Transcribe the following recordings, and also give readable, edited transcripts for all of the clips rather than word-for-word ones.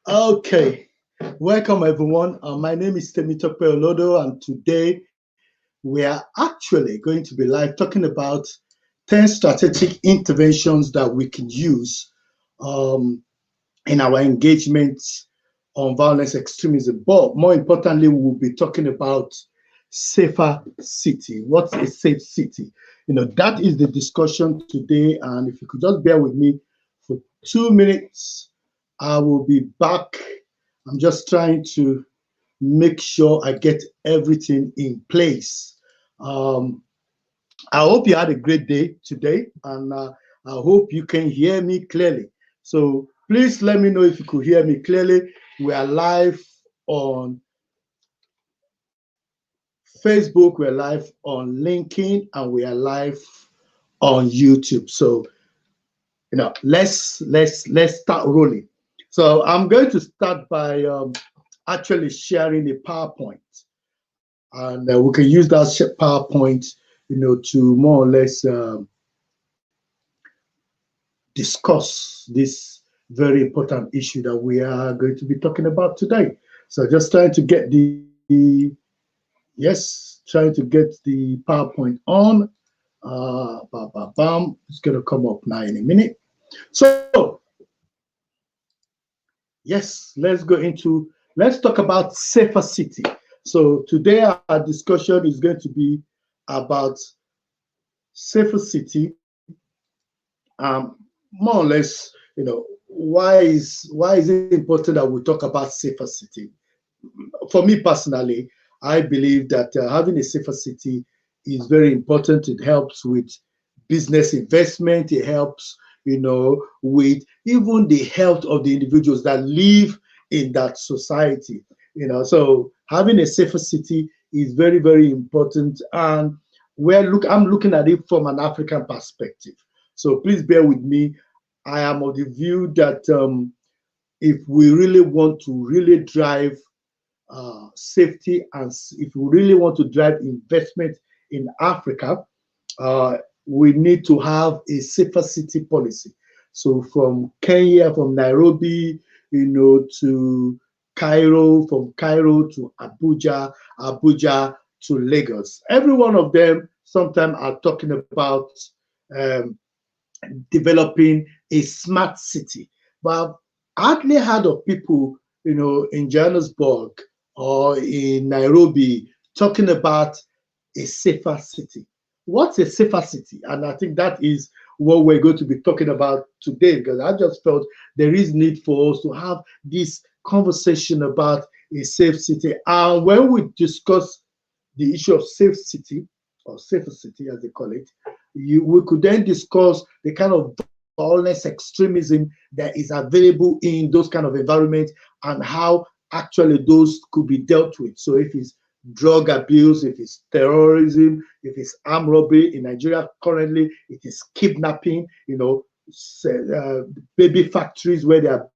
Okay, welcome everyone. My name is Temitope Olodo, and today we are actually going to be live talking about 10 strategic interventions that we can use um, in our engagements on violence extremism. But more importantly, we'll be talking about safer city. What's a safe city? That is the discussion today. And if you could just bear with me for 2 minutes, I will be back. I'm just trying to make sure I get everything in place. Um, I hope you had a great day today, and I hope you can hear me clearly. So please let me know if you could hear me clearly. We are live on Facebook, we're live on LinkedIn, and we are live on YouTube. So let's start rolling. So I'm going to start by actually sharing a PowerPoint, and we can use that PowerPoint, to more or less discuss this very important issue that we are going to be talking about today. So just trying to get trying to get the PowerPoint on. It's going to come up now in a minute. So yes, let's talk about safer city. So today our discussion is going to be about safer city. More or less, why is it important that we talk about safer city? For me personally, I believe that having a safer city is very important. It helps with business investment. It helps, with even the health of the individuals that live in that society. So having a safer city is very, very important. And I'm looking at it from an African perspective. So please bear with me. I am of the view that if we really want to really drive safety, and if we really want to drive investment in Africa, uh, we need to have a safer city policy. So from Kenya, from Nairobi, to Cairo, from Cairo to Abuja, Abuja to Lagos. Every one of them sometimes are talking about um, developing a smart city. But I've hardly heard of people, in Johannesburg or in Nairobi talking about a safer city. What's a safer city? And I think that is what we're going to be talking about today, because I just felt there is need for us to have this conversation about a safe city. And when we discuss the issue of safe city, or safer city as they call it, we could then discuss the kind of violence extremism that is available in those kind of environments, and how actually those could be dealt with. So if it's drug abuse, if it's terrorism, if it's armed robbery in Nigeria currently, it is kidnapping, baby factories where they're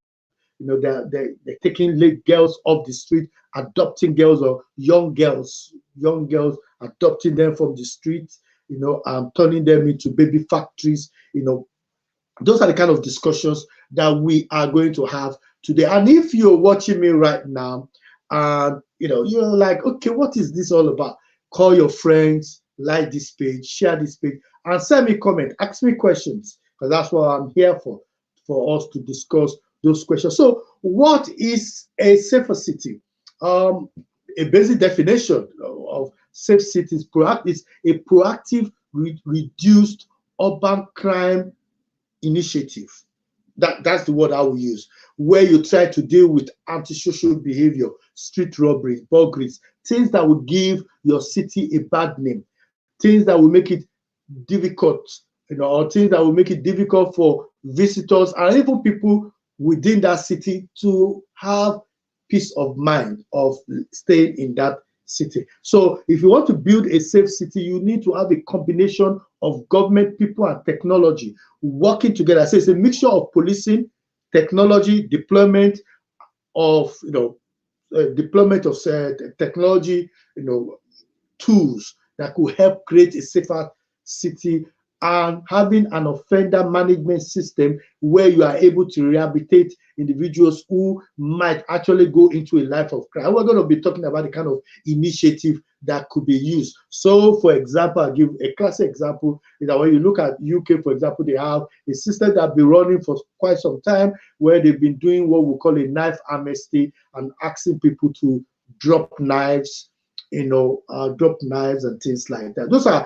taking late girls off the street, adopting girls, or young girls, adopting them from the streets, turning them into baby factories. Those are the kind of discussions that we are going to have today. And if you're watching me right now, and you're like, okay, what is this all about? Call your friends, like this page, share this page, and send me comment, ask me questions, because that's what I'm here for us to discuss those questions. So, what is a safer city? A basic definition of safe city is a proactive, reduced urban crime initiative. That's the word I will use, where you try to deal with antisocial behavior, street robberies, burglaries, things that will give your city a bad name, things that will make it difficult, or things that will make it difficult for visitors and even people within that city to have peace of mind of staying in that city. So if you want to build a safe city, you need to have a combination of government, people, and technology working together. So it's a mixture of policing, technology, deployment of technology, tools that could help create a safer city and having an offender management system where you are able to rehabilitate individuals who might actually go into a life of crime. We're going to be talking about the kind of initiative that could be used. So, for example, I'll give a classic example is that when you look at UK, for example, they have a system that has been running for quite some time where they've been doing what we call a knife amnesty and asking people to drop knives, drop knives and things like that. Those are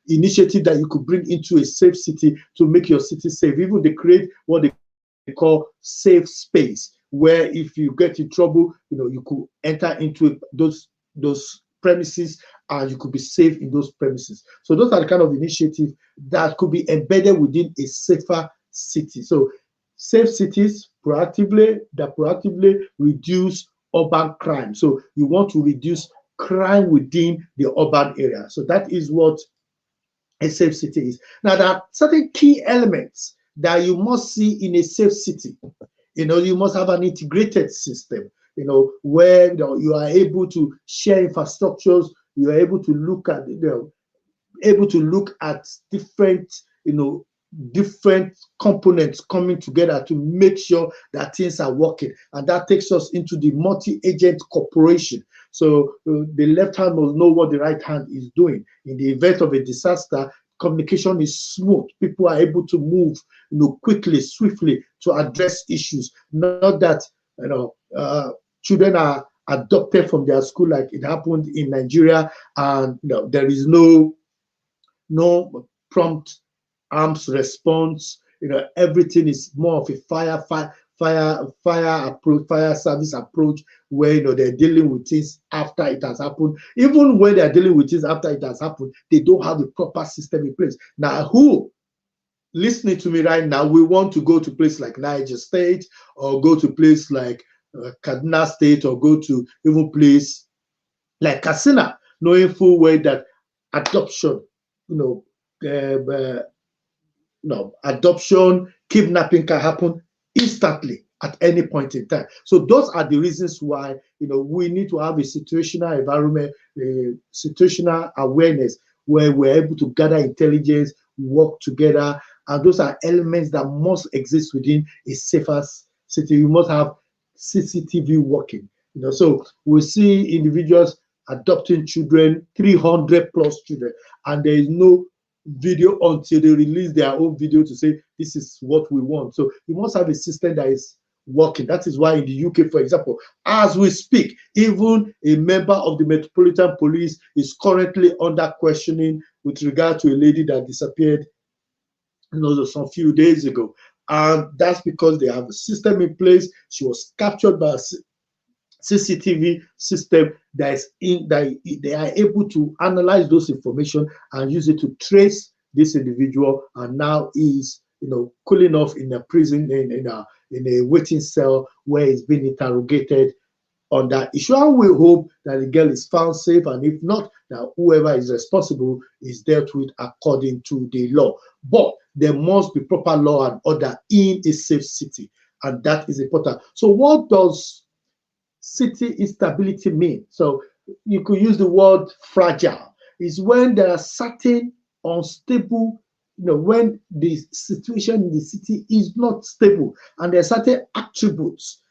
initiatives that you could bring into a safe city to make your city safe. Even they create what they call safe space, where if you get in trouble, you could enter into those premises and you could be safe in those premises. So those are the kind of initiatives that could be embedded within a safer city. So safe cities proactively reduce urban crime. So you want to reduce crime within the urban area. So that is what a safe city is. Now, there are certain key elements that you must see in a safe city. You must have an integrated system, where you are able to share infrastructures, you are able to look at different components coming together to make sure that things are working. And that takes us into the multi-agent cooperation. So the left hand must know what the right hand is doing. In the event of a disaster, communication is smooth. People are able to move quickly, swiftly to address issues. Not that children are adopted from their school like it happened in Nigeria, and there is no prompt arms response. Everything is more of a fire service approach, where they're dealing with things after it has happened. Even when they're dealing with things after it has happened, they don't have a proper system in place. Now, who listening to me right now, we want to go to a place like Niger State, or go to a place like Kaduna State, or go to even place like Katsina, knowing full well that adoption, adoption, kidnapping can happen instantly at any point in time. So those are the reasons why we need to have a situational environment, situational awareness, where we're able to gather intelligence, work together, and those are elements that must exist within a safer city. You must have CCTV working. So we see individuals adopting children, 300 plus children, and there is no video until they release their own video to say this is what we want. So you must have a system that is working. That is why in the UK, for example, as we speak, even a member of the Metropolitan Police is currently under questioning with regard to a lady that disappeared some few days ago. And that's because they have a system in place. She was captured by a CCTV system that they are able to analyze those information and use it to trace this individual, and now is cooling off in a prison, in a waiting cell where he's being interrogated on that issue. And we hope that the girl is found safe, and if not, that whoever is responsible is dealt with according to the law. But there must be proper law and order in a safe city, and that is important. So what does city instability mean? So you could use the word fragile. Is when there are certain unstable, when the situation in the city is not stable, and there are certain attributes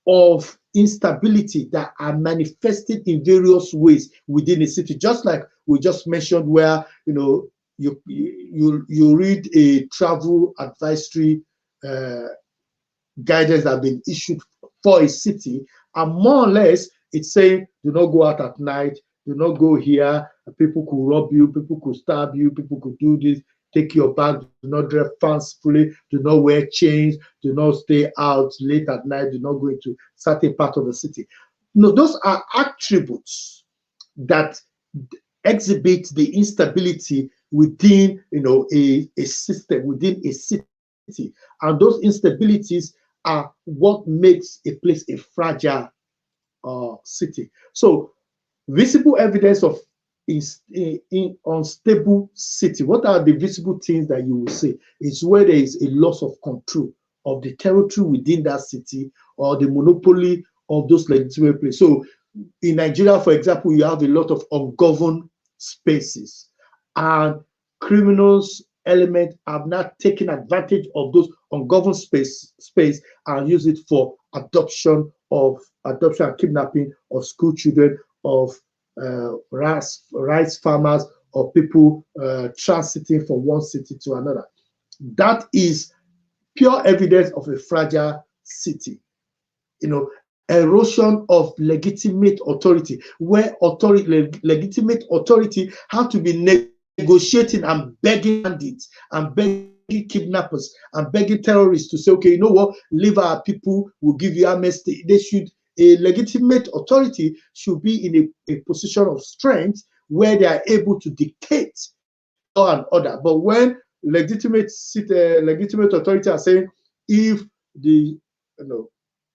of instability that are manifested in various ways within a city. Just like we just mentioned, where you read a travel advisory guidance that have been issued for a city, and more or less it's saying do not go out at night, do not go here, people could rob you, people could stab you, people could do this, take your bag, do not dress fancifully, do not wear chains, do not stay out late at night, do not go into certain part of the city. Those are attributes that exhibit the instability within a system, within a city. And those instabilities are what makes a place a fragile city. So visible evidence of unstable city. What are the visible things that you will see? It's where there is a loss of control of the territory within that city, or the monopoly of those legitimate places. So in Nigeria, for example, you have a lot of ungoverned spaces, and criminals elements have not taken advantage of those ungoverned space and use it for adoption and kidnapping of school children, of rice farmers, or people transiting from one city to another. That is pure evidence of a fragile city. Erosion of legitimate authority, where legitimate authority have to be negotiating and begging bandits and begging kidnappers and begging terrorists to say, okay, you know what, leave our people, we'll give you amnesty. A legitimate authority should be in a position of strength where they are able to dictate law and order. But when legitimate authority are saying, if the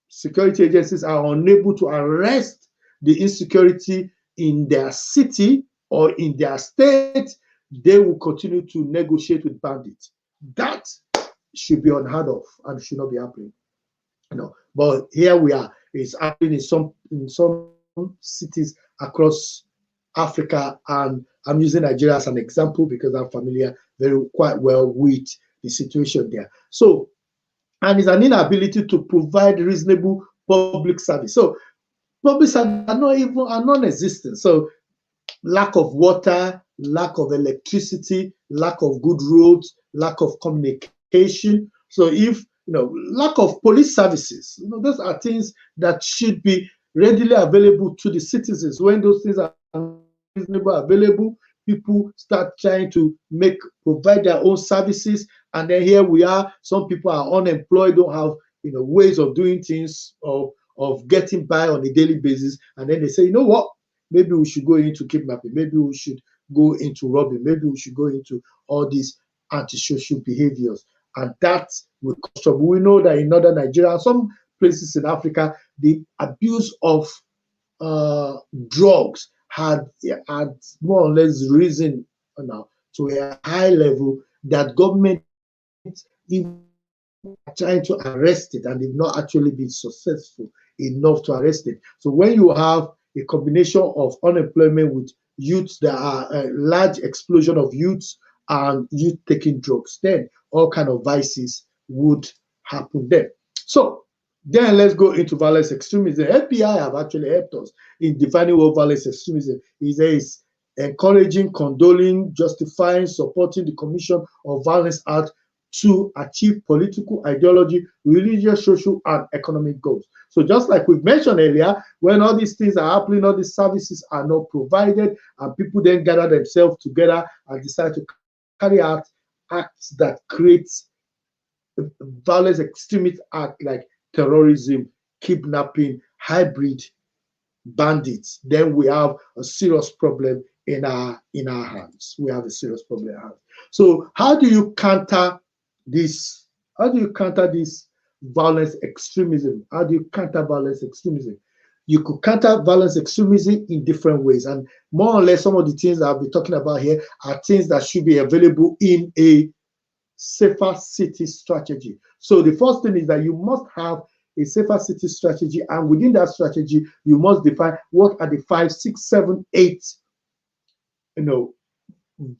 security agencies are unable to arrest the insecurity in their city or in their state, they will continue to negotiate with bandits. That should be unheard of and should not be happening. But here we are. It's happening in some cities across Africa, and I'm using Nigeria as an example because I'm familiar quite well with the situation there. So, and it's an inability to provide reasonable public service. So, public service are non-existent. So, lack of water, lack of electricity, lack of good roads, lack of communication. So, lack of police services, those are things that should be readily available to the citizens. When those things are reasonably available, people start trying to provide their own services, and then here we are. Some people are unemployed, don't have ways of doing things, of getting by on a daily basis, and then they say, you know what, maybe we should go into kidnapping, maybe we should go into robbing, maybe we should go into all these antisocial behaviors, and that will cause trouble. We know that in northern Nigeria and some places in Africa, the abuse of drugs had more or less risen now to a high level that government is trying to arrest it, and they've not actually been successful enough to arrest it. So when you have a combination of unemployment with youths, there are a large explosion of youths and youth taking drugs, then all kind of vices would happen there. So then let's go into violence extremism. FBI have actually helped us in defining what violence extremism is. It is encouraging, condoling, justifying, supporting the commission of violence act to achieve political, ideology, religious, social, and economic goals. So just like we've mentioned earlier, when all these things are happening, all these services are not provided, and people then gather themselves together and decide to carry out acts that create violence extremist act like terrorism, kidnapping, hybrid bandits, then we have a serious problem in our hands. We have a serious problem in our hands. So how do you counter this? How do you counter this violence extremism? How do you counter violence extremism? You could counter violence extremism in different ways, and more or less some of the things I'll be talking about here are things that should be available in a safer city strategy. So the first thing is that you must have a safer city strategy, and within that strategy, you must define what are the 5, 6, 7, 8,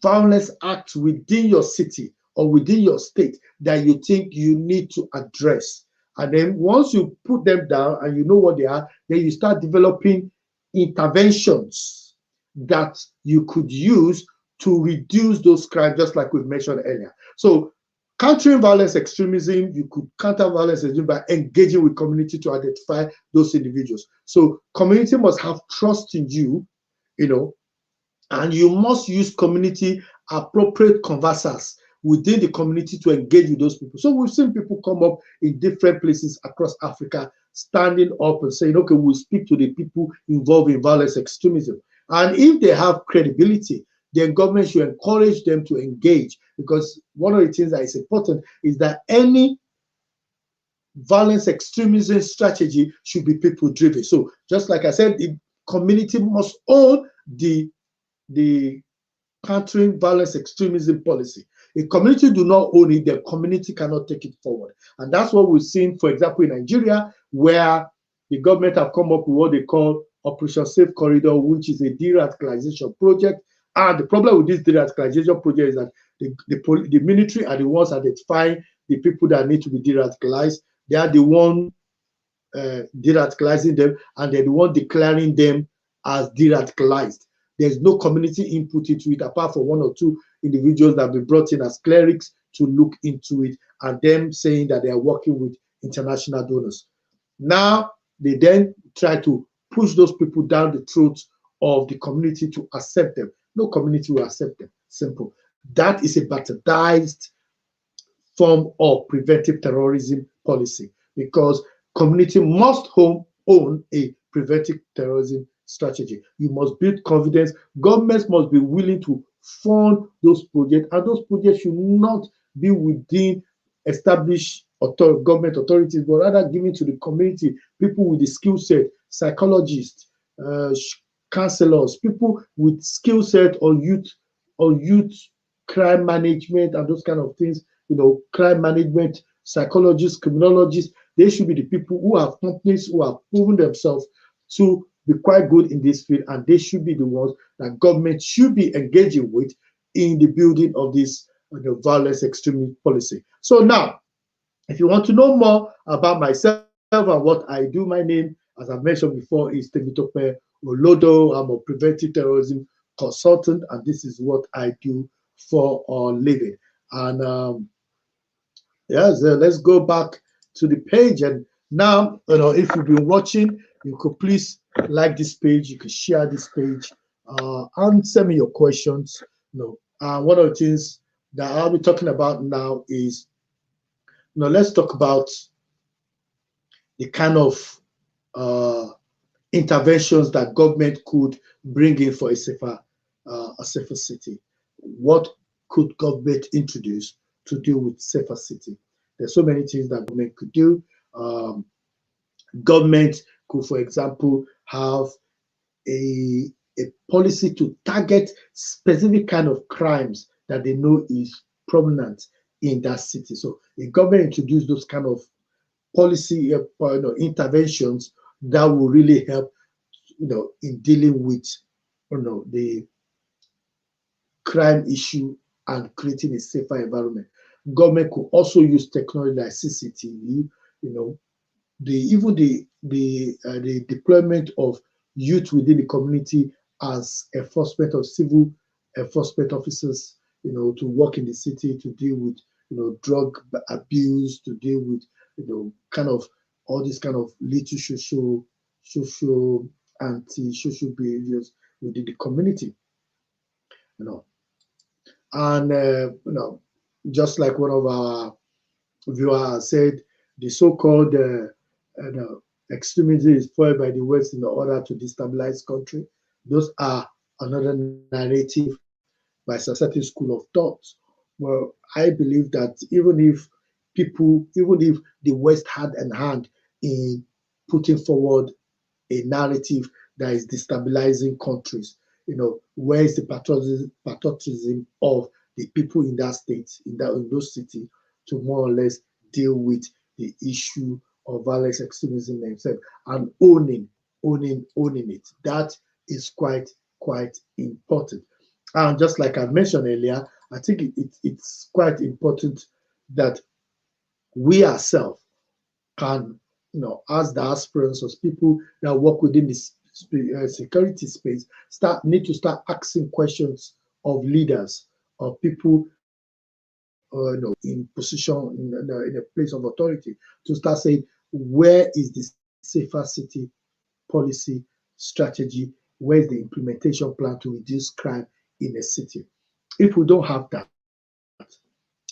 violence acts within your city or within your state that you think you need to address. And then once you put them down and you know what they are, then you start developing interventions that you could use to reduce those crimes, just like we've mentioned earlier. So countering violence extremism, you could counter violence extremism by engaging with community to identify those individuals. So community must have trust in you, and you must use community appropriate conversers within the community to engage with those people. So we've seen people come up in different places across Africa, standing up and saying, okay, we'll speak to the people involved in violence extremism. And if they have credibility, then government should encourage them to engage, because one of the things that is important is that any violence extremism strategy should be people driven. So just like I said, the community must own the countering violence extremism policy. If community do not own it, the community cannot take it forward. And that's what we've seen, for example, in Nigeria, where the government have come up with what they call Operation Safe Corridor, which is a de-radicalization project. And the problem with this de-radicalization project is that The military are the ones identifying the people that need to be de-radicalized. They are the one de-radicalizing them, and they're the one declaring them as de-radicalized. There's no community input into it apart from one or two individuals that have been brought in as clerics to look into it, and them saying that they are working with international donors. Now, they then try to push those people down the throats of the community to accept them. No community will accept them. Simple. That is a bastardized form of preventive terrorism policy, because community must own a preventive terrorism strategy. You must build confidence. Governments must be willing to fund those projects, and those projects should not be within established government authorities, but rather given to the community, people with the skill set, psychologists, counselors, people with skill set on youth crime management and those kind of things. Crime management, psychologists, criminologists. They should be the people who have companies who have proven themselves to be quite good in this field, and they should be the ones that government should be engaging with in the building of this violence extremist policy. So now, if you want to know more about myself and what I do, my name, as I mentioned before, is Temitope Olodo. I'm a preventive terrorism consultant, and this is what I do for a living. And yes, let's go back to the page. And now, if you've been watching, you could please like this page. You could share this page, and send me your questions. One of the things that I'll be talking about now is, let's talk about the kind of interventions that government could bring in for a safer city. What could government introduce to deal with safer city? There's so many things that government could do. Government could, for example, have a policy to target specific kind of crimes that they know is prominent in that city. So the government introduce those kind of policy interventions that will really help in dealing with the crime issue and creating a safer environment. Government could also use technology like CCTV, the deployment of youth within the community as enforcement of civil enforcement officers, to work in the city to deal with drug abuse, to deal with kind of all these kind of little social anti-social behaviors within the community. And just like one of our viewers said, the so-called extremism is foiled by the West in order to destabilize country. Those are another narrative by a certain school of thought. Well, I believe that even if the West had a hand in putting forward a narrative that is destabilizing countries, where is the patriotism of the people in that state, in those cities, to more or less deal with the issue of violence extremism themselves and owning it. That is quite important. And just like I mentioned earlier, I think it's quite important that we ourselves can, as the aspirants, as people that work within this security space, need to start asking questions of leaders, of people in position, in a place of authority, to start saying, where is the safer city policy strategy? Where is the implementation plan to reduce crime in a city? If we don't have that,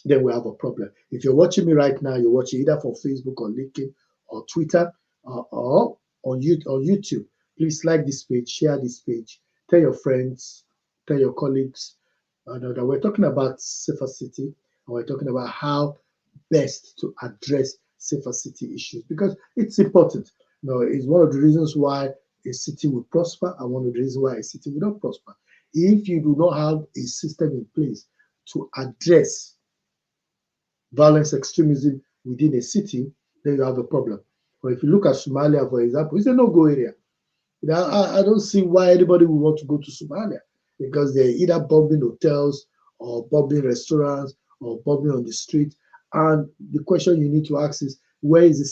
then we have a problem. If you're watching me right now, you're watching either from Facebook or LinkedIn or Twitter or on YouTube. Please like this page, share this page, tell your friends, tell your colleagues that we're talking about safer city, and we're talking about how best to address safer city issues, because it's important. It's one of the reasons why a city will prosper and one of the reasons why a city will not prosper. If you do not have a system in place to address violence extremism within a city, then you have a problem. But if you look at Somalia, for example, it's a no-go area. I don't see why anybody would want to go to Somalia, because they're either bombing hotels or bombing restaurants or bombing on the street. And the question you need to ask is, where is the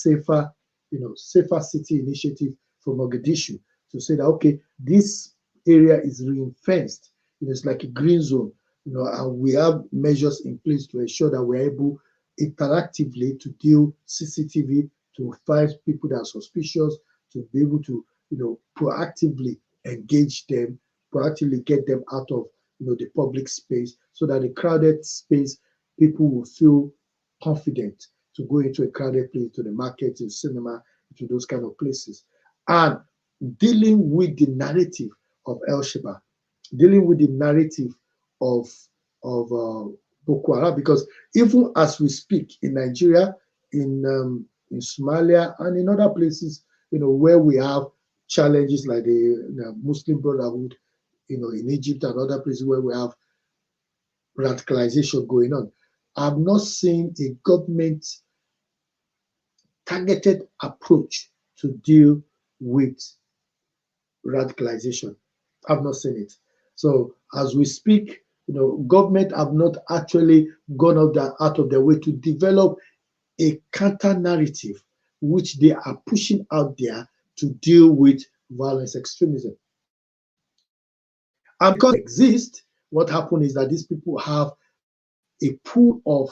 safer city initiative for Mogadishu to say that, okay, this area is ring-fenced. It's like a green zone, and we have measures in place to ensure that we're able interactively to deal CCTV, to find people that are suspicious, to be able to, proactively engage them, proactively get them out of, the public space, so that the crowded space, people will feel confident to go into a crowded place, to the market, to the cinema, to those kind of places. And dealing with the narrative of El Shabaab, dealing with the narrative of Boko Haram, because even as we speak in Nigeria, in Somalia, and in other places, where we have challenges like the Muslim Brotherhood, in Egypt and other places where we have radicalization going on, I've not seen a government targeted approach to deal with radicalization. I've not seen it. So as we speak, government have not actually gone out of their way to develop a counter narrative which they are pushing out there to deal with violence extremism. And because it exists, what happened is that these people have a pool of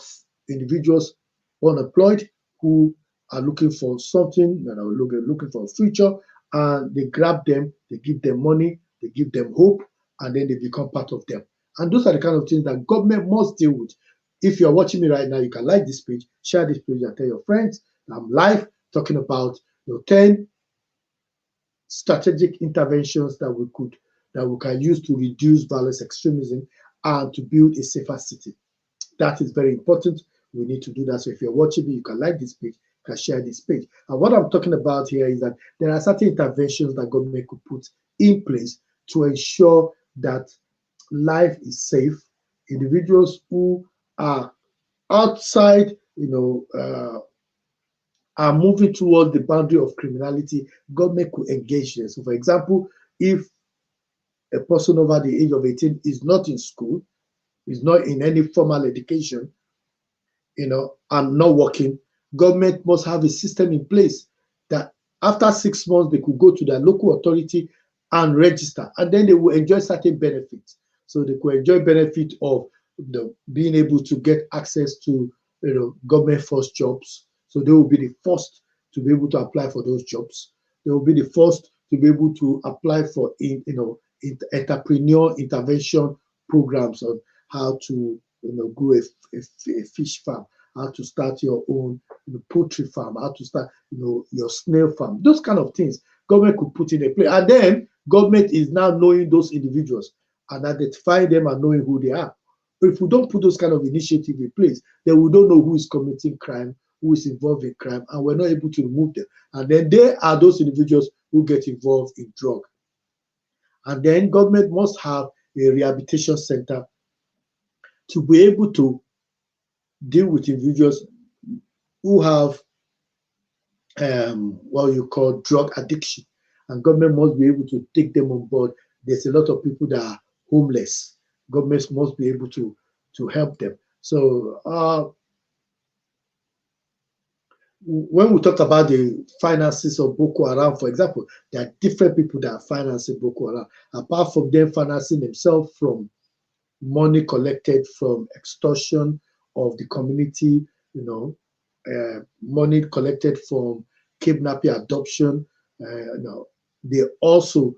individuals unemployed who are looking for something, looking for a future, and they grab them, they give them money, they give them hope, and then they become part of them. And those are the kind of things that government must deal with. If you're watching me right now, you can like this page, share this page, and tell your friends. I'm live talking about 10 strategic interventions that we can use to reduce violence extremism and to build a safer city. That is very important. We need to do that. So if you're watching me, you can like this page, you can share this page. And what I'm talking about here is that there are certain interventions that government could put in place to ensure that life is safe. Individuals who are outside, are moving towards the boundary of criminality, government could engage them. So for example, if a person over the age of 18 is not in school, is not in any formal education, and not working, government must have a system in place that after 6 months, they could go to their local authority and register, and then they will enjoy certain benefits. So they could enjoy benefit of being able to get access to government first jobs. So they will be the first to be able to apply for those jobs. They will be the first to be able to apply for entrepreneur intervention programs on how to grow a fish farm, how to start your own poultry farm, how to start your snail farm. Those kind of things government could put in a place, and then government is now knowing those individuals and identifying them and knowing who they are. But if we don't put those kind of initiative in place, then we don't know who is committing crime, who is involved in crime, and we're not able to remove them. And then they are those individuals who get involved in drug. And then government must have a rehabilitation center to be able to deal with individuals who have what you call drug addiction, and government must be able to take them on board. There's a lot of people that are homeless. Governments must be able to help them. So when we talk about the finances of Boko Haram, for example, there are different people that are financing Boko Haram. Apart from them financing themselves from money collected from extortion of the community, money collected from kidnapping, adoption. They also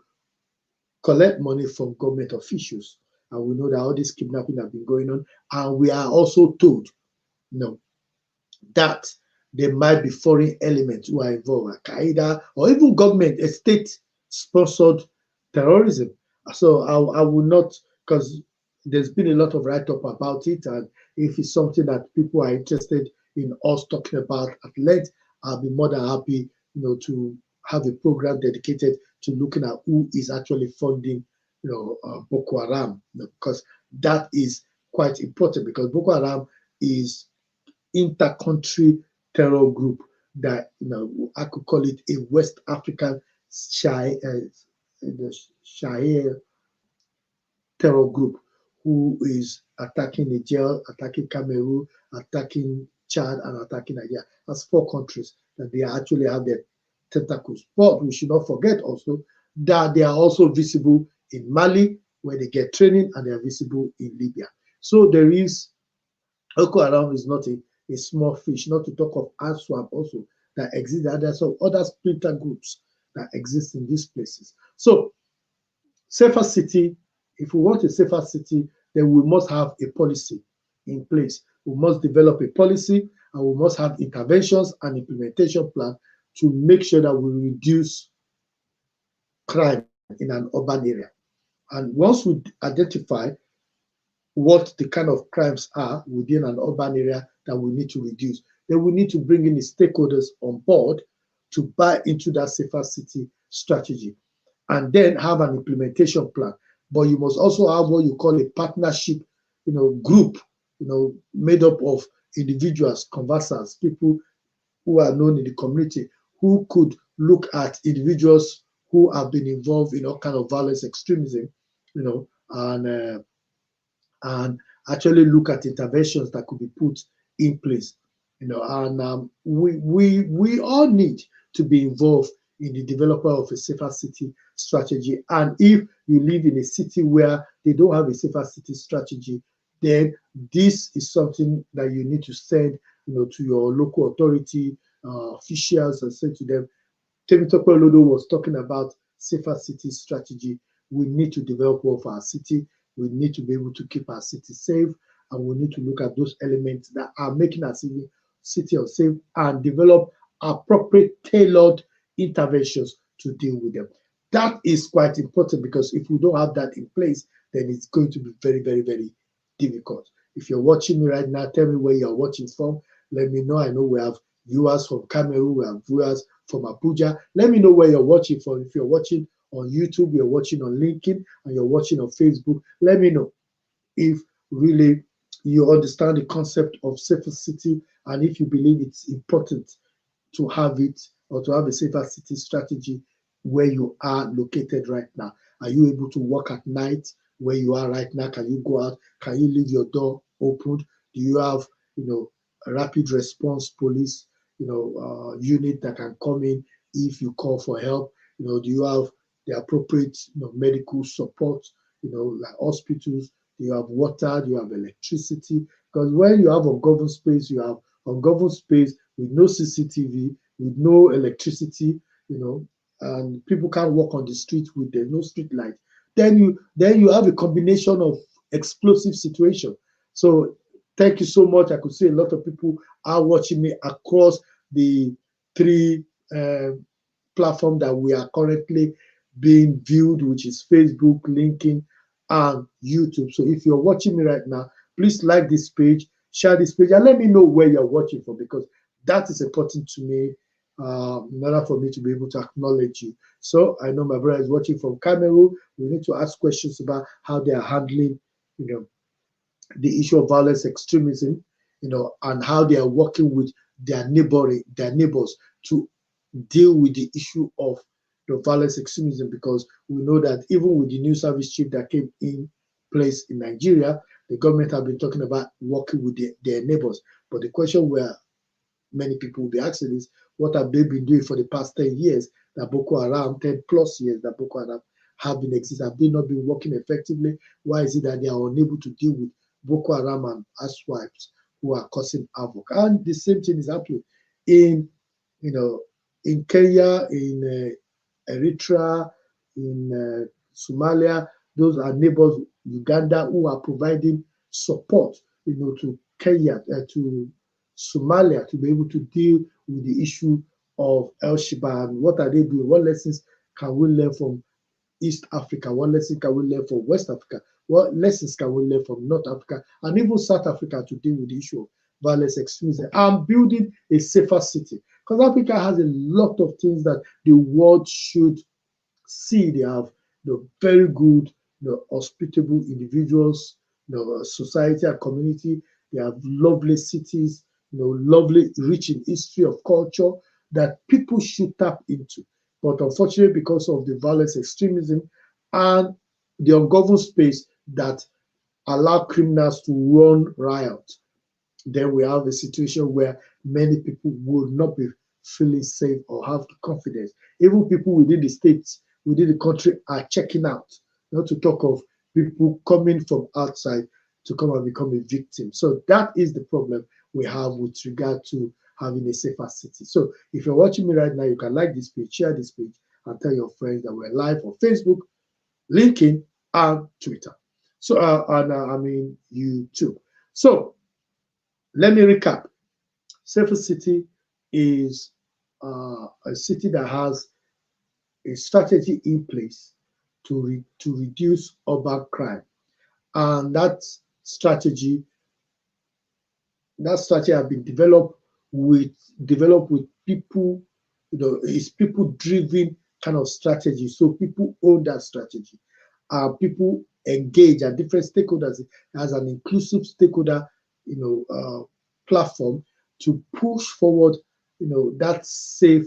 collect money from government officials. And we know that all this kidnapping have been going on. And we are also told, that there might be foreign elements who are involved, Al-Qaeda, or even government, a state-sponsored terrorism. So I will not, because there's been a lot of write-up about it, and if it's something that people are interested in us talking about at length, I'll be more than happy, to have a program dedicated to looking at who is actually funding, Boko Haram, because that is quite important, because Boko Haram is inter-country terror group that I could call it a West African Shia terror group who is attacking Niger, attacking Cameroon, attacking Chad, and attacking Nigeria. That's 4 countries that they actually have their tentacles. But we should not forget also that they are also visible in Mali, where they get training, and they are visible in Libya. So there is, Boko Haram is not a small fish, not to talk of ASWAP also that exist. There's some other splinter groups that exist in these places. So safer city, if we want a safer city, then we must have a policy in place. We must develop a policy, and we must have interventions and implementation plan to make sure that we reduce crime in an urban area. And once we identify what the kind of crimes are within an urban area that we need to reduce, then we need to bring in the stakeholders on board to buy into that safer city strategy, and then have an implementation plan. But you must also have what you call a partnership, group, made up of individuals, conversants, people who are known in the community, who could look at individuals who have been involved in all kind of violence, extremism, and actually look at interventions that could be put in place. And we all need to be involved in the development of a safer city strategy. And if you live in a city where they don't have a safer city strategy, then this is something that you need to send, to your local authority officials, and say to them, Temitope Olodo was talking about safer city strategy. We need to develop one for our city. We need to be able to keep our city safe, and we need to look at those elements that are making our city unsafe, and develop appropriate tailored interventions to deal with them. That is quite important, because if we don't have that in place, then it's going to be very, very, very difficult. If you're watching me right now, tell me where you're watching from. Let me know. I know we have viewers from Cameroon, we have viewers from Abuja. Let me know where you're watching from. If you're watching on YouTube, you're watching on LinkedIn, and you're watching on Facebook, let me know if really you understand the concept of safer city, and if you believe it's important to have it, or to have a safer city strategy where you are located right now. Are you able to work at night where you are right now? Can you go out? Can you leave your door opened? Do you have, a rapid response police, unit that can come in if you call for help? Do you have the appropriate, medical support, like hospitals? Do you have water? Do you have electricity? Because when you have ungoverned space, you have ungoverned space with no CCTV, with no electricity, and people can't walk on the street with there's no street light. Then you have a combination of explosive situation. So thank you so much. I could see a lot of people are watching me across the 3 platform that we are currently being viewed, which is Facebook, LinkedIn, and YouTube. So if you're watching me right now, please like this page, share this page, and let me know where you're watching from, because that is important to me, in order for me to be able to acknowledge you. So I know my brother is watching from Cameroon. We need to ask questions about how they are handling, the issue of violence, extremism, and how they are working with their neighbors to deal with the issue of the violence, extremism, because we know that even with the new service chief that came in place in Nigeria, the government have been talking about working with their neighbors. But the question where many people will be asking is, what have they been doing for the past 10 years that Boko Haram, 10 plus years that Boko Haram have been existing? Have they not been working effectively? Why is it that they are unable to deal with Boko Haram and asswipes who are causing havoc? And the same thing is happening in, in Kenya, in Eritrea, in Somalia. Those are neighbors, Uganda, who are providing support, to Kenya, to Somalia, to be able to deal with the issue of El Shabaab. And what are they doing? What lessons can we learn from East Africa? What lessons can we learn from West Africa? What lessons can we learn from North Africa and even South Africa to deal with the issue of violence, extremism, and building a safer city? Because Africa has a lot of things that the world should see. They have very good, hospitable individuals, society and community. They have lovely cities, lovely, rich in history of culture that people should tap into. But unfortunately, because of the violence, extremism, and the ungoverned space that allow criminals to run riot, then we have a situation where many people will not be feeling safe or have the confidence. Even people within the states, within the country are checking out, not to talk of people coming from outside to come and become a victim. So that is the problem we have with regard to having a safer city. So if you're watching me right now, you can like this page, share this page, and tell your friends that we're live on Facebook, LinkedIn, and Twitter. So, I mean YouTube. So let me recap. Safer city is a city that has a strategy in place to reduce urban crime, and strategy that strategy has been developed with people. It's people driven kind of strategy. So people own that strategy. People engage at different stakeholders as an inclusive stakeholder, platform to push forward, that safe,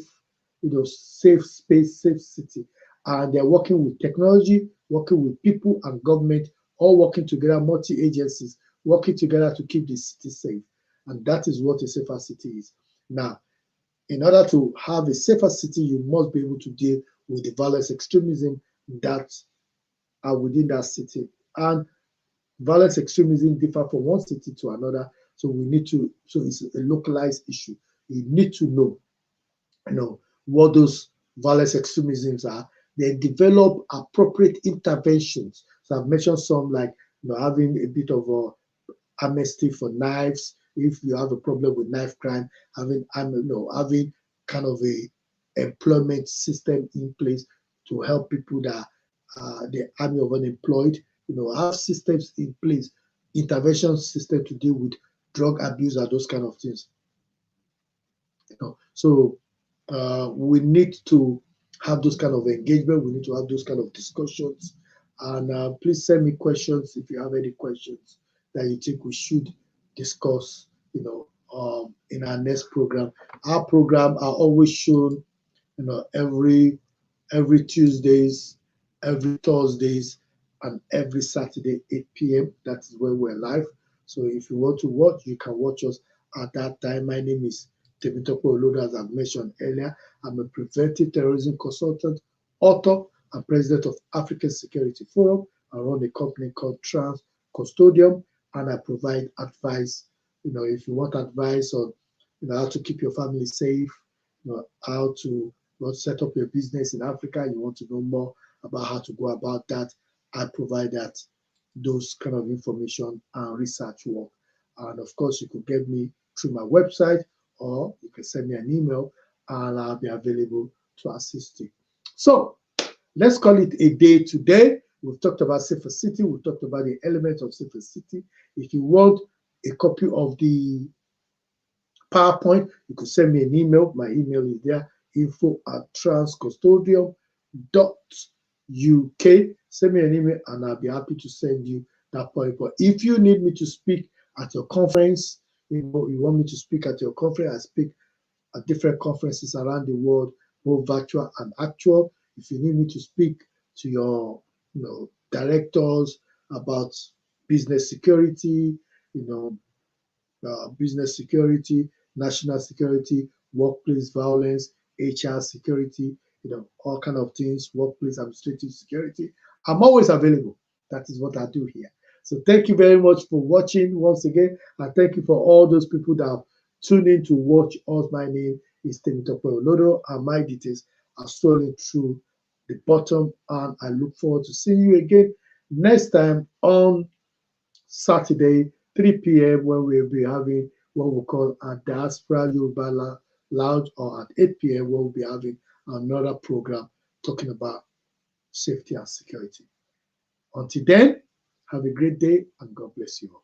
safe space, safe city. And they're working with technology, working with people and government, all working together, multi-agencies, working together to keep the city safe. And that is what a safer city is. Now, in order to have a safer city, you must be able to deal with the violence extremism that are within that city. And violence extremism differ from one city to another. So it's a localized issue. You need to know, what those violence extremisms are. They develop appropriate interventions. So I've mentioned some like having a bit of a amnesty for knives. If you have a problem with knife crime, having kind of a employment system in place to help people that the army of unemployed, have systems in place, intervention system to deal with drug abuse and those kind of things. So we need to have those kind of engagement. We need to have those kind of discussions. And please send me questions if you have any questions that you think we should discuss, in our next program. Our program are always shown, every Tuesdays, every Thursdays, and every Saturday, 8 p.m. That is when we're live. So if you want to watch, you can watch us at that time. My name is Temitope Olodo, as I've mentioned earlier. I'm a Preventive Terrorism Consultant, author, and president of African Security Forum. I run a company called Trans Custodium, and I provide advice. If you want advice on how to keep your family safe, how to set up your business in Africa, you want to know more about how to go about that, I provide those kind of information and research work. And of course, you could get me through my website, or you can send me an email, and I'll be available to assist you. So let's call it a day today. We've talked about safer city. We've talked about the elements of safer city. If you want a copy of the PowerPoint, you could send me an email. My email is there, info@transcustodium.uk. Send me an email and I'll be happy to send you that PowerPoint. If you need me to speak at your conference, you want me to speak at your conference, I speak at different conferences around the world, both virtual and actual. If you need me to speak to your directors about business security, business security, national security, workplace violence, HR security, all kind of things, workplace administrative security, I'm always available. That is what I do here. So thank you very much for watching once again, and thank you for all those people that have tuned in to watch us. My name is Temitope Olodo, and my details are scrolling through the bottom, and I look forward to seeing you again next time on Saturday, 3 p.m. when we'll be having what we call a Diaspora Yoruba Lounge, or at 8 p.m. when we'll be having another program talking about safety and security. Until then, have a great day and God bless you all.